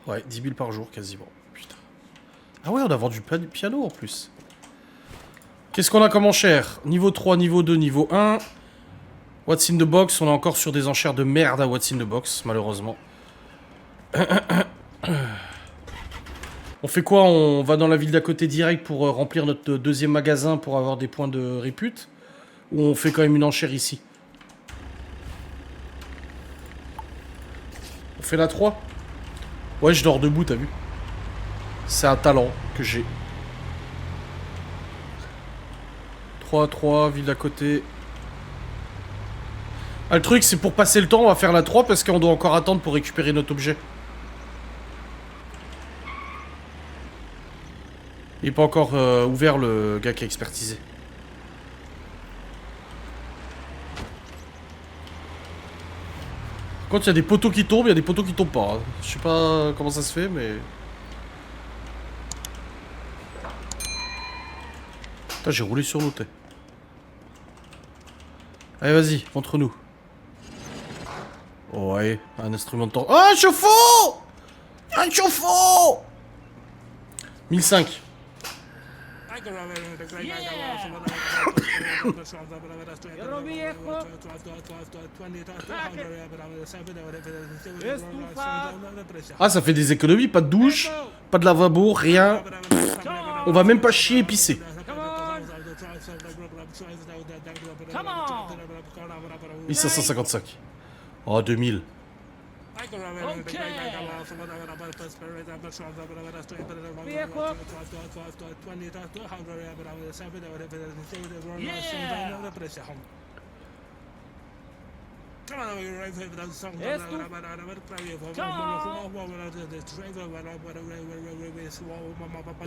Ouais, 10 000 par jour quasiment. Putain. Ah ouais, on a vendu du piano en plus. Qu'est-ce qu'on a comme enchère? Niveau 3, niveau 2, niveau 1. What's in the box? On est encore sur des enchères de merde à What's in the box, malheureusement. On fait quoi? On va dans la ville d'à côté direct pour remplir notre deuxième magasin pour avoir des points de répute? Ou on fait quand même une enchère ici? On fait la 3? Ouais, je dors debout, t'as vu? C'est un talent que j'ai. 3, ville d'à côté. Ah, le truc, c'est pour passer le temps, on va faire la 3 parce qu'on doit encore attendre pour récupérer notre objet. Il n'est pas encore ouvert, le gars qui a expertisé. Quand il y a des poteaux qui tombent, il y a des poteaux qui tombent pas. Hein. Je sais pas comment ça se fait, mais... Putain, j'ai roulé sur l'autre. Allez, vas-y, montre-nous. Oh, ouais, un instrument de temps. Oh, un chauffe-eau! Un chauffe-eau! 1005. Ah, ça fait des économies, pas de douche, pas de lavabo, rien. On va même pas chier et pisser. 1555. Oh, 2000.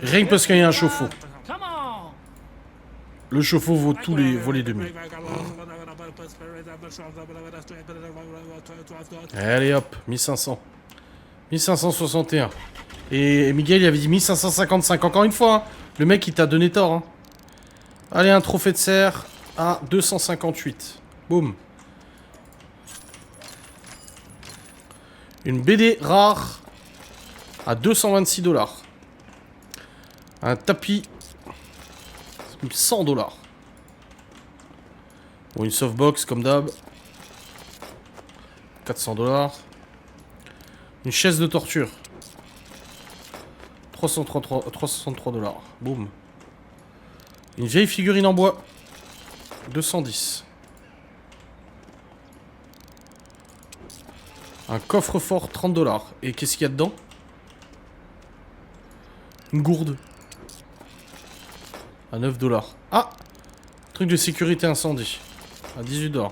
Rien que parce qu'il y a un chauffe-eau. Le chauffe-eau vaut tous les volets 2000. Allez hop, 1500. 1561. Et Miguel il avait dit 1555. Encore une fois, hein, le mec il t'a donné tort. Hein. Allez, un trophée de serre à 258. Boum. Une BD rare à 226 $. Un tapis 100 $. Bon, une softbox comme d'hab. 400 $. Une chaise de torture. 363 $. Boum. Une vieille figurine en bois. 210. Un coffre-fort 30 $. Et qu'est-ce qu'il y a dedans? Une gourde. À 9 $. Ah! Truc de sécurité incendie. À 18 $.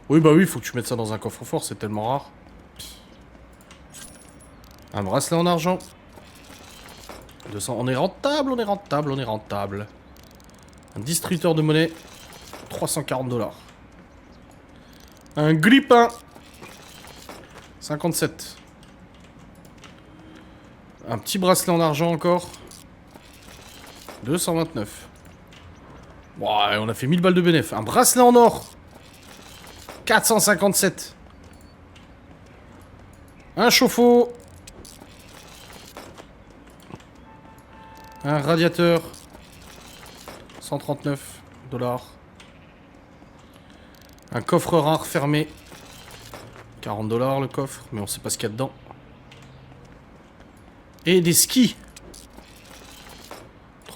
Oui, bah oui, faut que tu mettes ça dans un coffre-fort, c'est tellement rare. Un bracelet en argent. 200. On est rentable, on est rentable, on est rentable. Un distributeur de monnaie. 340 $. Un grippin. 57. Un petit bracelet en argent encore. 229. Bon, on a fait 1000 balles de bénéf. Un bracelet en or. 457. Un chauffe-eau. Un radiateur. 139 $. Un coffre rare fermé. 40 $ le coffre, mais on sait pas ce qu'il y a dedans. Et des skis.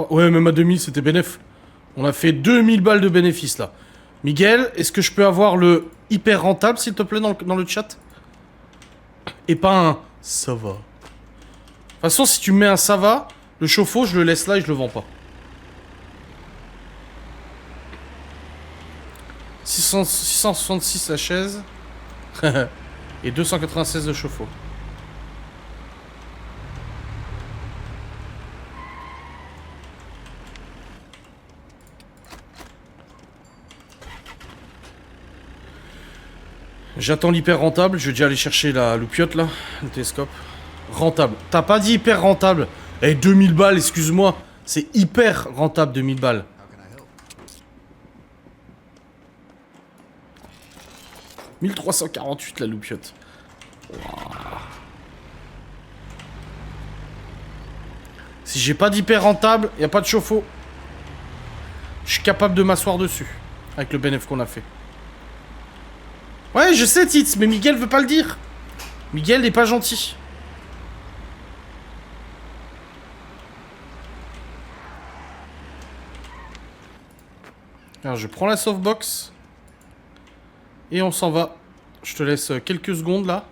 Ouais, même à 2000, c'était bénéf. On a fait 2000 balles de bénéfices, là. Miguel, est-ce que je peux avoir le hyper rentable, s'il te plaît, dans le chat? Et pas un ça va. De toute façon, si tu mets un ça va, le chauffe-eau, je le laisse là et je le vends pas. 666 la chaise. Et 296 de chauffe-eau. J'attends l'hyper rentable. Je vais déjà aller chercher la loupiote là. Le télescope. Rentable. T'as pas dit hyper rentable. Eh, 2000 balles, excuse-moi. C'est hyper rentable, 2000 balles. 1348 la loupiote. Wow. Si j'ai pas d'hyper rentable, y a pas de chauffe-eau. Je suis capable de m'asseoir dessus. Avec le bénéfice qu'on a fait. Ouais, je sais, Tits, mais Miguel veut pas le dire. Miguel n'est pas gentil. Alors, je prends la softbox. Et on s'en va. Je te laisse quelques secondes, là.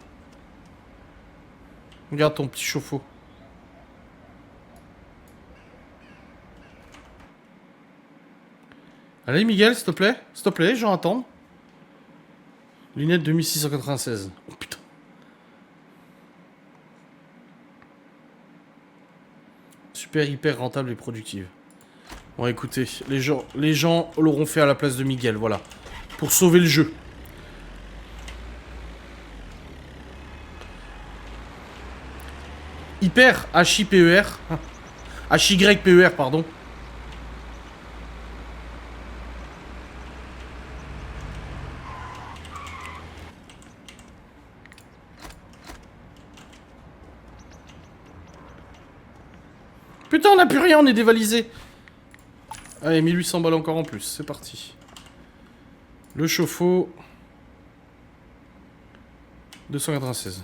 Regarde ton petit chauffe-eau. Allez, Miguel, s'il te plaît. S'il te plaît, j'en attends. Lunettes 2696. Oh, putain. Super, hyper rentable et productive. Bon, écoutez, les gens l'auront fait à la place de Miguel, voilà. Pour sauver le jeu. Hyper, H-I-P-E-R. H-Y-P-E-R, pardon. Putain, on n'a plus rien, on est dévalisé. Allez, 1800 balles encore en plus, c'est parti. Le chauffe-eau. 296.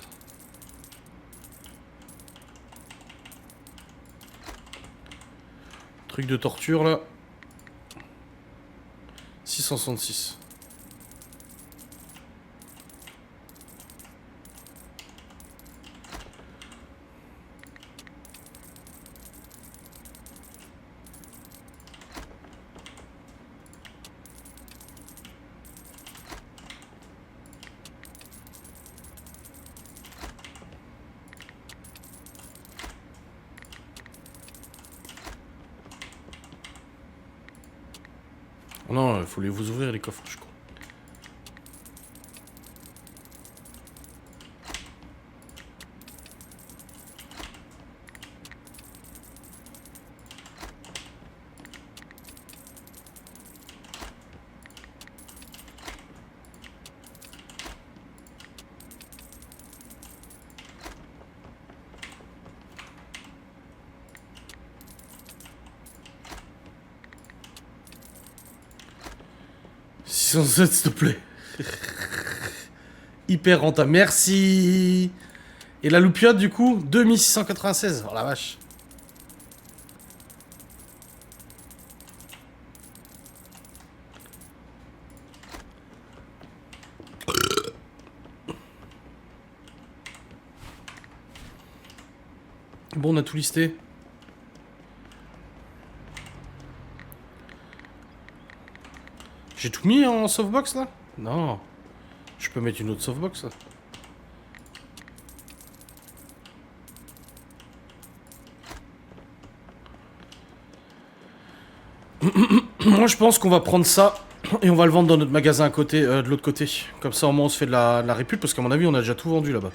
Truc de torture, là. 666. Non, il faut les vous ouvrir les coffres, je crois. S'il te plaît. Hyper rentable. Merci. Et la loupiote, du coup, 2696. Oh la vache. Bon, on a tout listé. J'ai tout mis en softbox là? Non. Je peux mettre une autre softbox là. Moi je pense qu'on va prendre ça et on va le vendre dans notre magasin à côté, de l'autre côté. Comme ça au moins on se fait de la répute parce qu'à mon avis on a déjà tout vendu là-bas.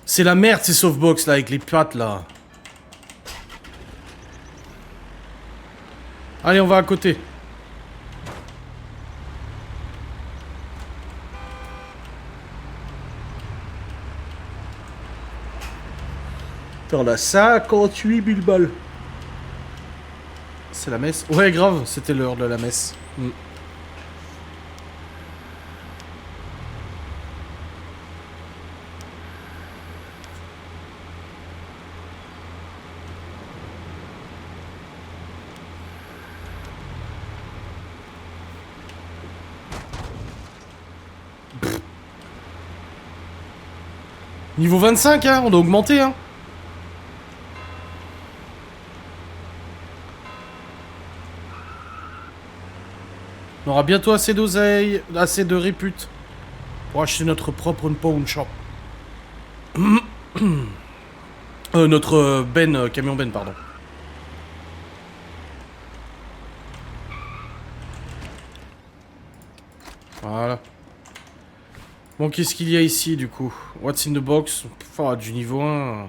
C'est la merde ces softbox là avec les pattes là. Allez on va à côté. On a 58 000 balles. C'est la messe? Ouais grave, c'était l'heure de la messe. Niveau 25 hein, on a augmenté hein. On aura bientôt assez d'oseille, assez de répute pour acheter notre propre pawn shop. Notre camion ben, pardon. Voilà. Bon, qu'est-ce qu'il y a ici, du coup? What's in the box? Enfin, du niveau 1.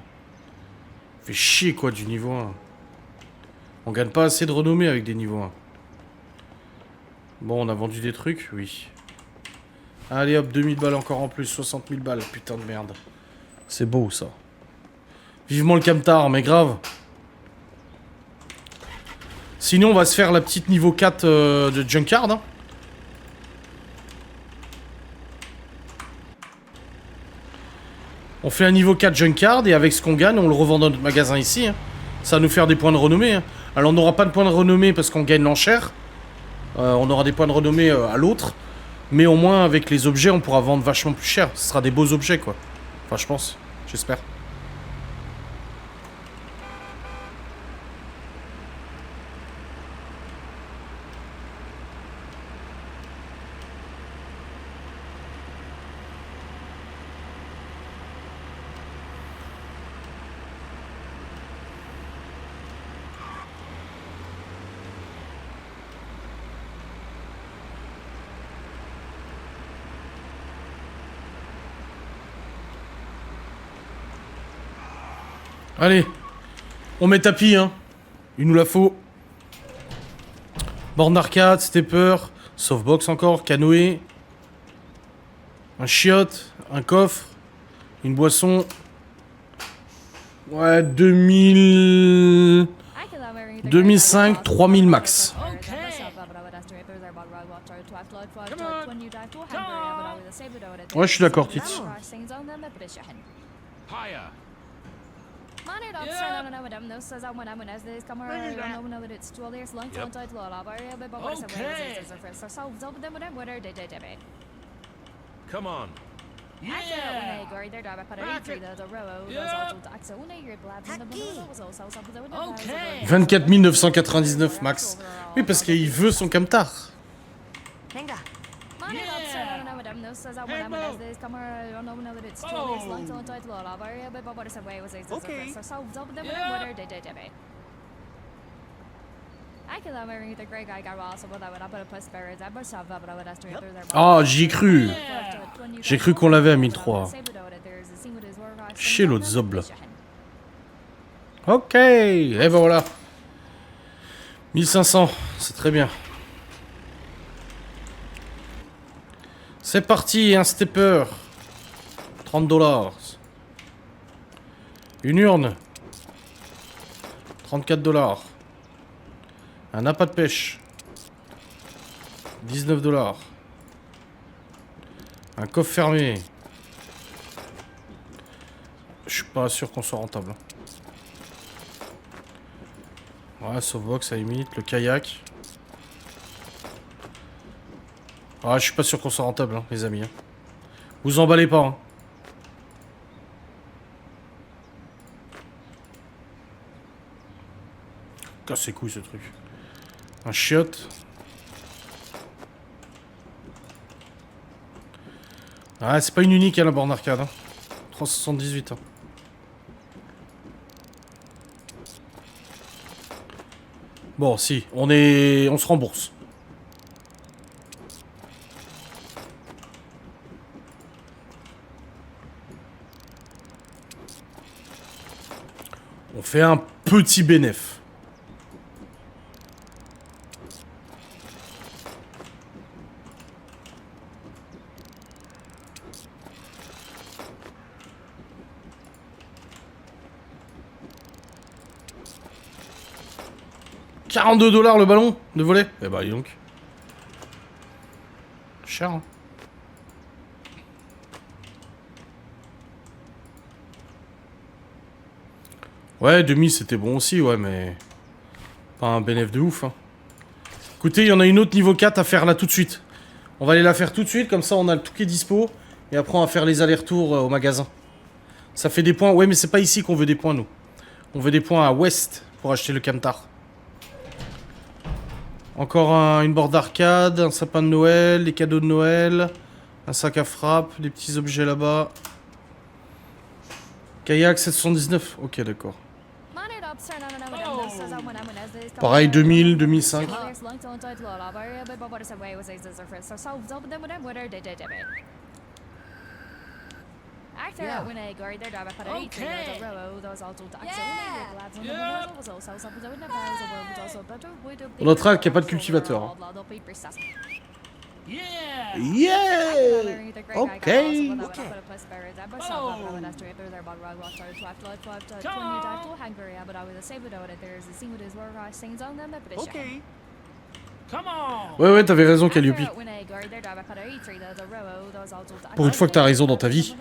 Fait chier, quoi, du niveau 1. On gagne pas assez de renommée avec des niveaux 1. Bon, on a vendu des trucs, oui. Allez hop, 2000 balles encore en plus, 60 000 balles, putain de merde. C'est beau ça. Vivement le camtar, mais grave. Sinon, on va se faire la petite niveau 4 de Junkard. Hein. On fait un niveau 4 Junkard et avec ce qu'on gagne, on le revend dans notre magasin ici. Hein. Ça va nous faire des points de renommée. Hein. Alors, on n'aura pas de points de renommée parce qu'on gagne l'enchère. On aura des points de renommée à l'autre. Mais au moins, avec les objets, on pourra vendre vachement plus cher. Ce sera des beaux objets, quoi. Enfin, je pense. J'espère. Allez. On met tapis, hein. Il nous la faut. Borne d'arcade, stepper, softbox encore, canoë. Un chiotte, un coffre, une boisson. Ouais, 2000... 2005, 3000 max. Ouais, je suis d'accord, Tits. Come on. Okay. 24 999 max. Oui, parce qu'il veut son camtar. Ah, j'y ai cru. J'ai cru qu'on l'avait à 1003. Chez l'autre zob là. Ok, et ben voilà. 1500, c'est très bien. C'est parti, un stepper. 30 $. Une urne. 34 $. Un appât de pêche. 19 $. Un coffre fermé. Je suis pas sûr qu'on soit rentable. Ouais, softbox à la limite. Le kayak. Ah, je suis pas sûr qu'on soit rentable, hein, les amis. Hein. Vous emballez pas. Hein. Casse les couilles ce truc. Un chiotte. Ah, c'est pas une unique, hein, la borne arcade. Hein. 378. Hein. Bon, si, on se rembourse. On fait un petit bénéf. $42 le ballon de volet. Eh bah, dis donc. Cher, hein. Ouais, demi c'était bon aussi, ouais, mais... Pas un bénéf de ouf, hein. Écoutez, il y en a une autre niveau 4 à faire là tout de suite. On va aller la faire tout de suite, comme ça on a le tout qui est dispo. Et après on va faire les allers-retours au magasin. Ça fait des points. Ouais, mais c'est pas ici qu'on veut des points, nous. On veut des points à West pour acheter le camtar. Encore une borne d'arcade, un sapin de Noël, les cadeaux de Noël, un sac à frappe, des petits objets là-bas. Kayak 719, ok d'accord. Pareil 2000, 2005. Yeah. On notera qu'il n'y a pas de cultivateur. Hein. Yeah! Yeah! Ok. Okay. Come on! Ouais, t'avais raison, Calliope. Pour une fois que t'as raison dans ta vie.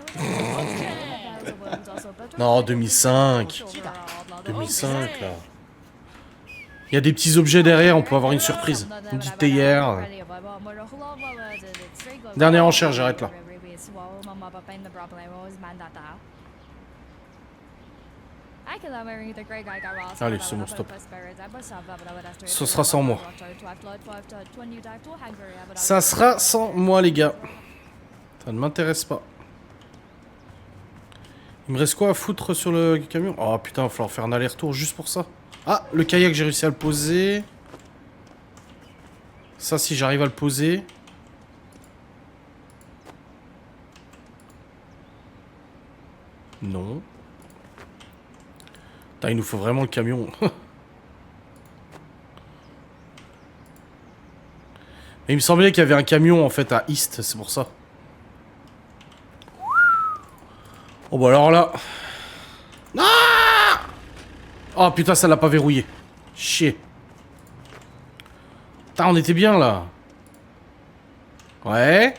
Non, 2005. 2005, là. Il y a des petits objets derrière, on peut avoir une surprise. Une petite théière. Dernière enchère, j'arrête là. Allez, c'est bon, stop. Ce sera sans moi. Ça sera sans moi, les gars. Ça ne m'intéresse pas. Il me reste quoi à foutre sur le camion? Oh putain, il va falloir faire un aller-retour juste pour ça. Ah, le kayak, j'ai réussi à le poser. Ça, si j'arrive à le poser. Non. Putain, il nous faut vraiment le camion. Mais il me semblait qu'il y avait un camion en fait à East, c'est pour ça. Oh bah alors là. Ah! Oh putain, ça l'a pas verrouillé. Chier. Putain, on était bien là. Ouais.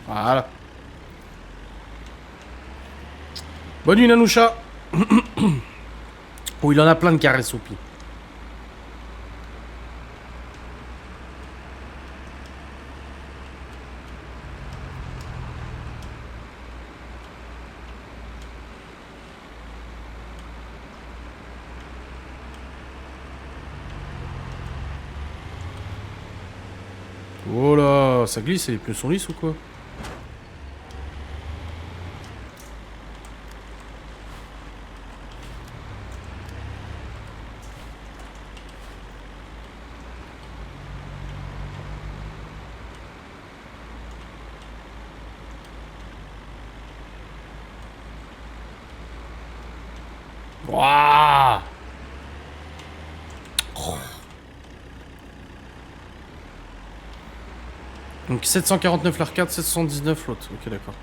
Voilà. Bonne nuit, Nanoucha. Oh, il en a plein de caresses au pied. Oh là, ça glisse et les pneus sont lisses ou quoi? Wouah! Donc 749 l'arcade, 719 l'autre. Ok, d'accord.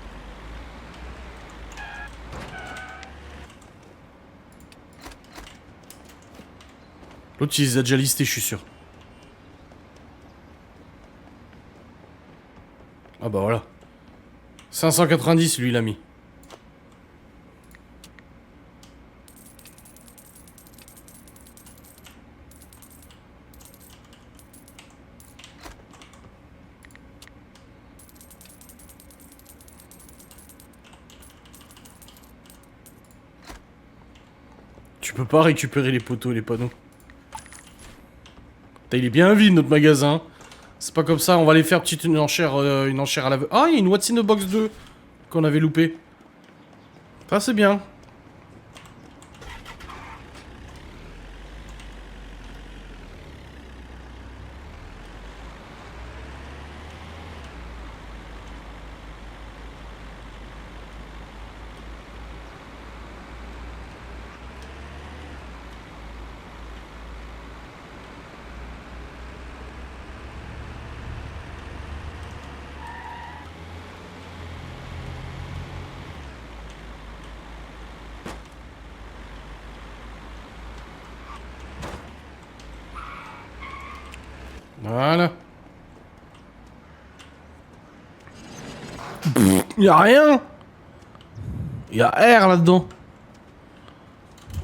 L'autre, il les a déjà listés, je suis sûr. Ah bah voilà. 590, lui, il a mis. Tu peux pas récupérer les poteaux et les panneaux. Putain, il est bien vide notre magasin. C'est pas comme ça, on va aller faire petite une enchère à l'aveugle. Ah, il y a une What's in the Box 2 qu'on avait loupé. Ça c'est bien. Voilà. Y'a rien. Y'a R là-dedans.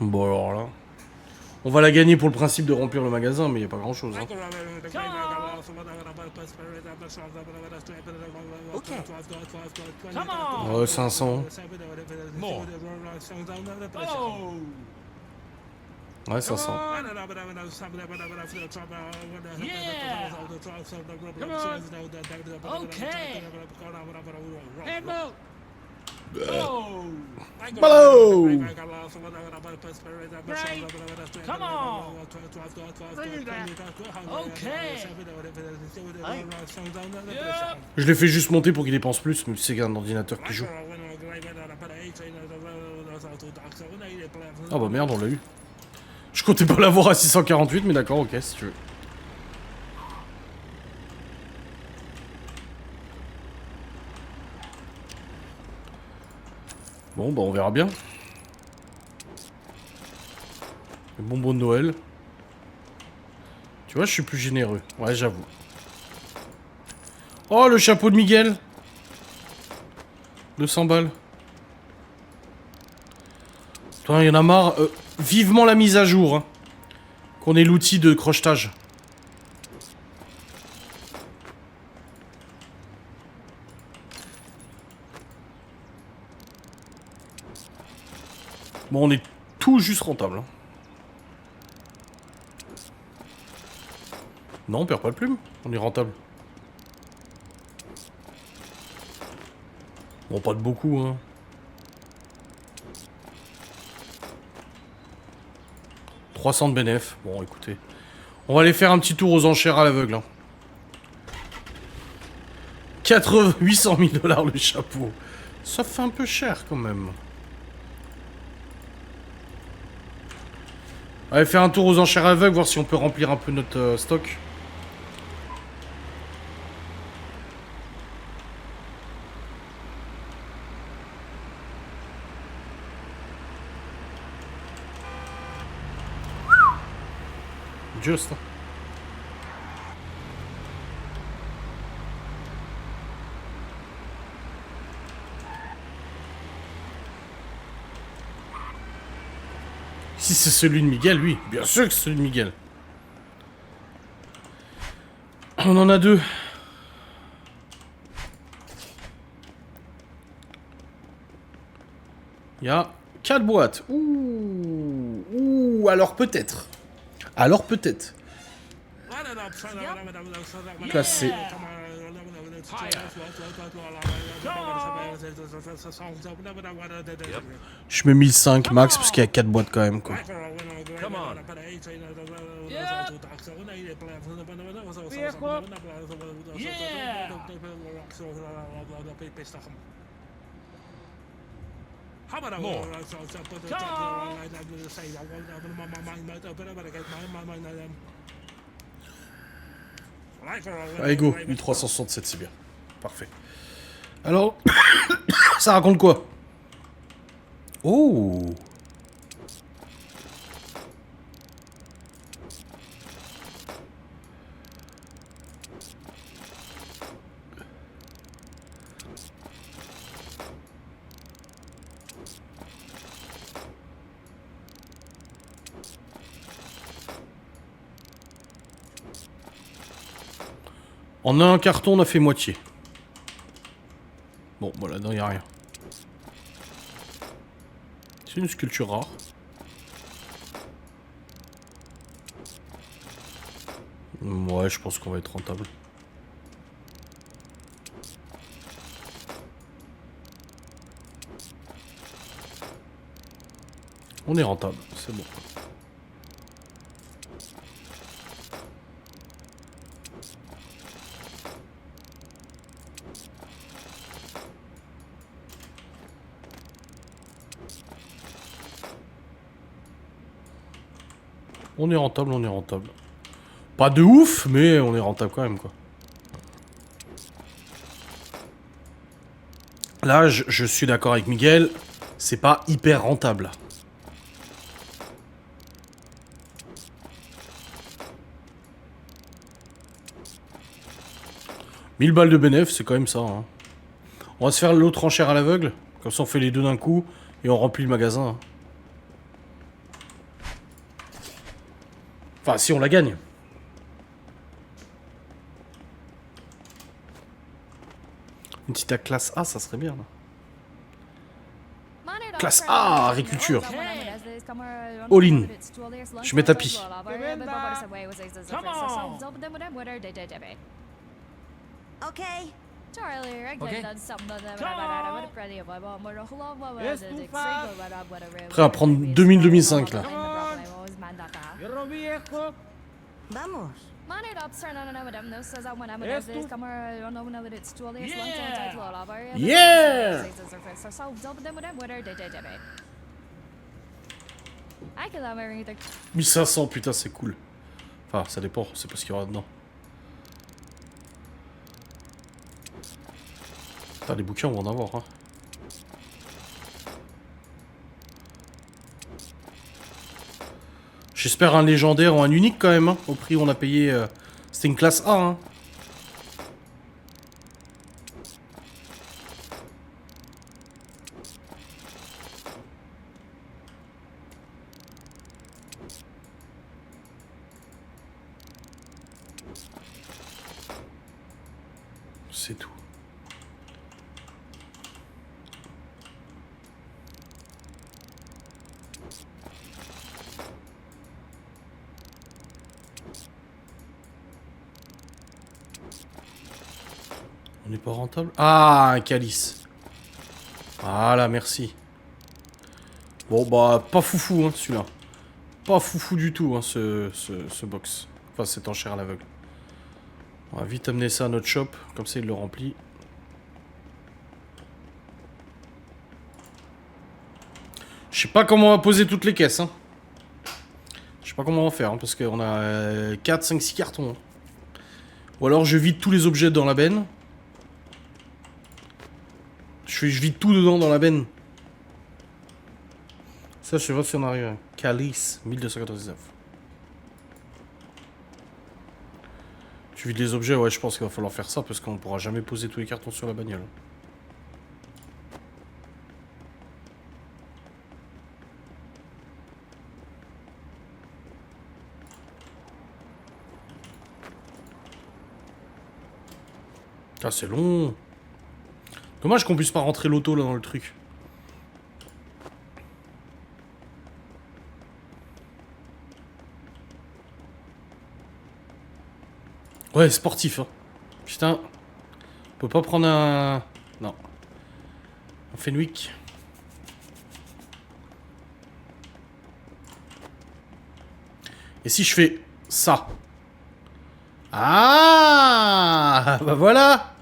Bon alors là. On va la gagner pour le principe de remplir le magasin, mais y'a pas grand-chose. Hein. Okay. Come on! Ouais, 500. More. Oh! Ouais, 500. Yeah! Come on! Okay! Handle! Bravo. Come on. Okay. Je l'ai fait juste monter pour qu'il dépense plus, mais c'est un ordinateur qui joue. Ah bah merde, on l'a eu. Je comptais pas l'avoir à 648, mais d'accord, ok, si tu veux. Bon, bah on verra bien. Le bonbon de Noël. Tu vois, je suis plus généreux. Ouais, j'avoue. Oh, le chapeau de Miguel. 200 balles. Putain, il y en a marre. Vivement la mise à jour. Hein. Qu'on ait l'outil de crochetage. Bon, on est tout juste rentable. Hein. Non, on perd pas de plume. On est rentable. Bon, pas de beaucoup, hein. « 300 de bénéf. Bon, écoutez. On va aller faire un petit tour aux enchères à l'aveugle. Hein. 800 000 $ le chapeau. Ça fait un peu cher, quand même. Allez, faire un tour aux enchères aveugles, voir si on peut remplir un peu notre stock. Juste. Hein. Si c'est celui de Miguel, oui. Bien sûr que c'est celui de Miguel. On en a deux. Il y a 4 boîtes. Ouh, alors peut-être. Alors peut-être. Classé. Je mets 1005 max parce qu'il y a 4 boîtes quand même quoi. Allez go, 1367 c'est bien. Parfait. Alors, ça raconte quoi? Oh. En un carton, on a fait moitié. Bon, voilà, non, il n'y a rien. C'est une sculpture rare. Ouais, je pense qu'on va être rentable. On est rentable, c'est bon. On est rentable, on est rentable. Pas de ouf, mais on est rentable quand même, quoi. Là, je suis d'accord avec Miguel, c'est pas hyper rentable. « 1000 balles de bénéf, c'est quand même ça. Hein. On va se faire l'autre enchère à l'aveugle. Comme ça, on fait les deux d'un coup et on remplit le magasin. Hein. Enfin, si on la gagne. Une petite classe A, ça serait bien. Là. Classe A, agriculture. All-in. Je mets tapis. Prêt à prendre 2000-2005 là. Hierro viejo. Vamos. Yeah! 1500, putain, c'est cool. Enfin, ça dépend, c'est pas ce qu'il y aura dedans. Putain, les bouquins, on va en avoir, hein. J'espère un légendaire ou un unique quand même, hein, au prix où on a payé. C'était une classe A, hein. C'est tout. On n'est pas rentable. Ah, un calice. Voilà, merci. Bon, bah, pas foufou, hein, celui-là. Pas foufou du tout, hein, ce box. Enfin, cette enchère à l'aveugle. On va vite amener ça à notre shop. Comme ça, il le remplit. Je sais pas comment on va poser toutes les caisses, hein. Je sais pas comment on va faire, hein, parce qu'on a 4, 5, 6 cartons. Hein. Ou alors, je vide tous les objets dans la benne. Je vide tout dedans dans la benne. Ça, je sais pas si on arrive. Calice, 1299. Tu vides les objets, ouais, je pense qu'il va falloir faire ça parce qu'on pourra jamais poser tous les cartons sur la bagnole. Ah, c'est long. Dommage qu'on puisse pas rentrer l'auto là dans le truc. Ouais, sportif, hein. Putain. On peut pas prendre un... Non. Un Fenwick. Et si je fais ça? Ah, bah voilà.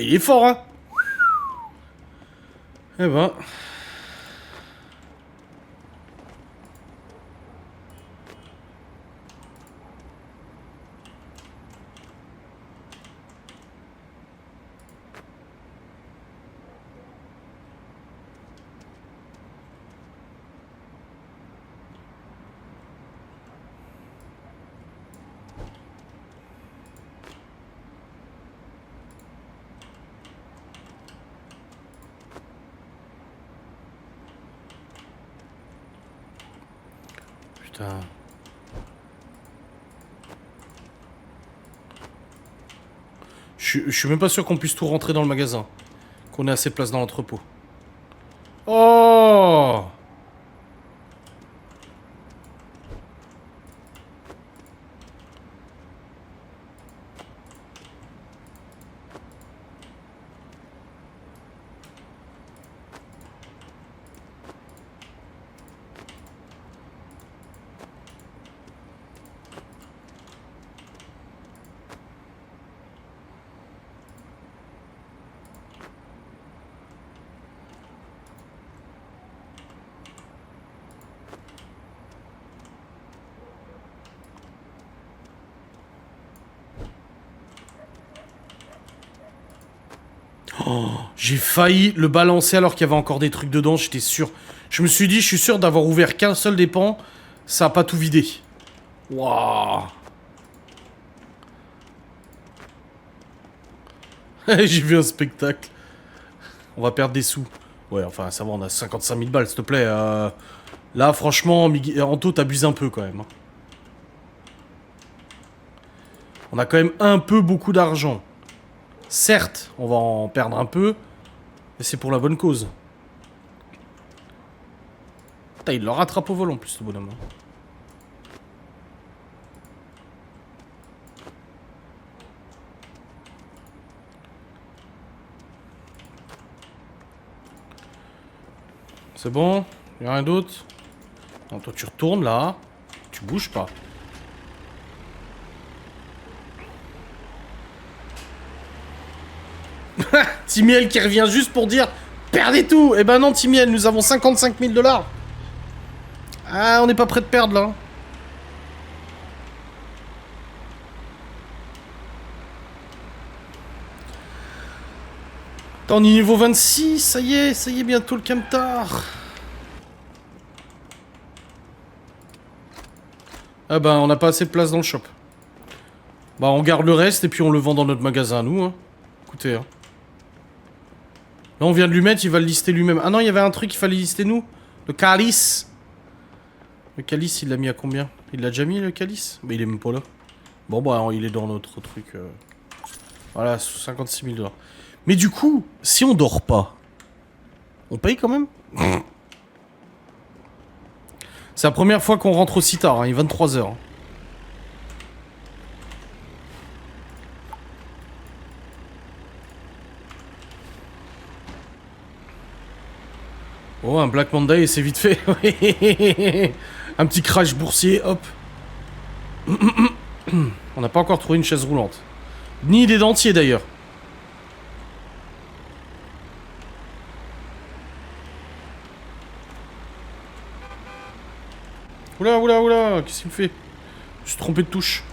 Il est fort, hein. Eh ben... Putain. Je suis même pas sûr qu'on puisse tout rentrer dans le magasin. Qu'on ait assez de place dans l'entrepôt. Oh! Oh, j'ai failli le balancer alors qu'il y avait encore des trucs dedans, j'étais sûr. Je me suis dit, je suis sûr d'avoir ouvert qu'un seul des pans, ça a pas tout vidé. Waouh. J'ai vu un spectacle. On va perdre des sous. Ouais, enfin, ça va, on a 55 000 balles, s'il te plaît. Là, franchement, Anto, t'abuses un peu quand même. On a quand même un peu beaucoup d'argent. Certes, on va en perdre un peu, mais c'est pour la bonne cause. Putain, il le rattrape au vol en plus, ce bonhomme. C'est bon? Y'a rien d'autre? Non, toi tu retournes là. Tu bouges pas. Timiel qui revient juste pour dire perdez tout. Eh ben non Timiel, nous avons 55 000 $. Ah, on n'est pas prêt de perdre là. Attends, on est niveau 26, ça y est bientôt le camtar. Ah ben on n'a pas assez de place dans le shop. Bah on garde le reste et puis on le vend dans notre magasin à nous. Hein. Écoutez. Hein. Là on vient de lui mettre, il va le lister lui-même. Ah non, il y avait un truc qu'il fallait lister nous. Le calice. Le calice il l'a mis à combien? Il l'a déjà mis le calice? Mais il est même pas là. Bon bah il est dans notre truc. Voilà, 56 000 $. Mais du coup, si on dort pas, on paye quand même? C'est la première fois qu'on rentre aussi tard, hein, il est 23 h. Oh, un Black Monday et c'est vite fait. Un petit crash boursier, hop. On n'a pas encore trouvé une chaise roulante. Ni des dentiers d'ailleurs. Oula, oula, oula, qu'est-ce qu'il me fait? Je me suis trompé de touche.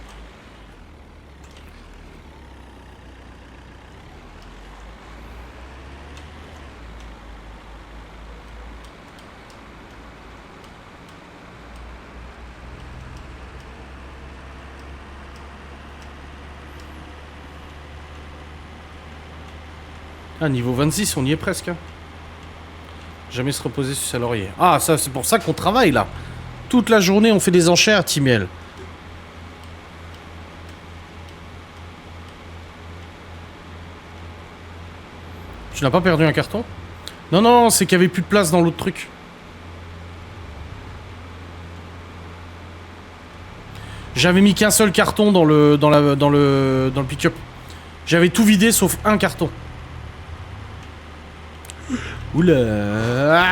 Ah, niveau 26, on y est presque. Hein. Jamais se reposer sur sa laurier. Ah, ça, c'est pour ça qu'on travaille là. Toute la journée, on fait des enchères, Timiel. Tu n'as pas perdu un carton? Non, non, c'est qu'il n'y avait plus de place dans l'autre truc. J'avais mis qu'un seul carton dans le pick-up. J'avais tout vidé sauf un carton. Oula.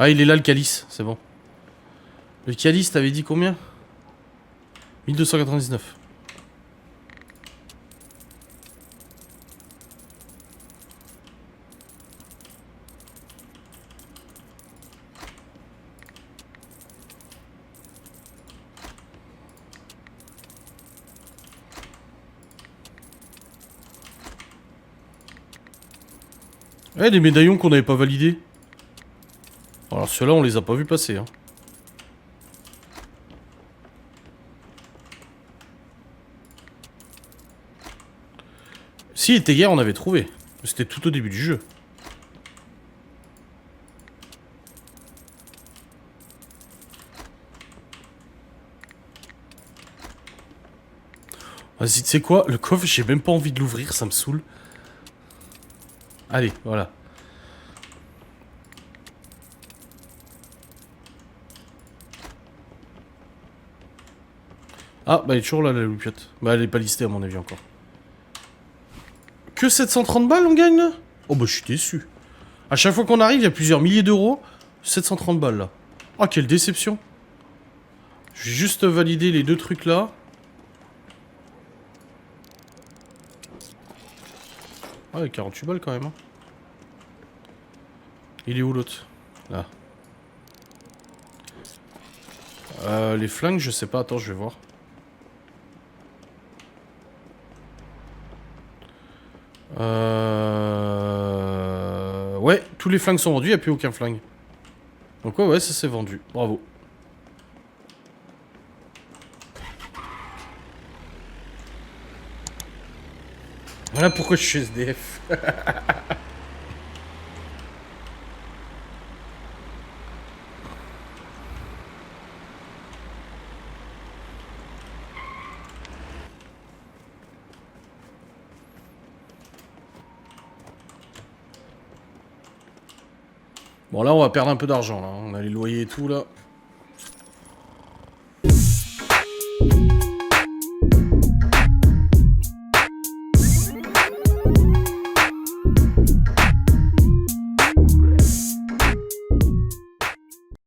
Ah, il est là le calice, c'est bon. Le calice, t'avais dit combien? 1299. Eh, des médaillons qu'on n'avait pas validés. Alors ceux-là, on les a pas vus passer. Hein. Si, était hier, on avait trouvé. C'était tout au début du jeu. Vas-y, tu sais quoi? Le coffre, j'ai même pas envie de l'ouvrir, ça me saoule. Allez, voilà. Ah, bah elle est toujours là, la loupiote. Bah elle est pas listée à mon avis encore. Que 730 balles on gagne là? Oh bah je suis déçu. À chaque fois qu'on arrive, il y a plusieurs milliers d'euros. 730 balles là. Oh quelle déception. Je vais juste valider les deux trucs là. Ouais, 48 balles quand même. Hein. Il est où l'autre? Là. Les flingues, je sais pas. Attends, je vais voir. Ouais, tous les flingues sont vendus, il n'y a plus aucun flingue. Donc ouais, ça s'est vendu. Bravo. Voilà pourquoi je suis SDF. Bon là on va perdre un peu d'argent là, on a les loyers et tout là.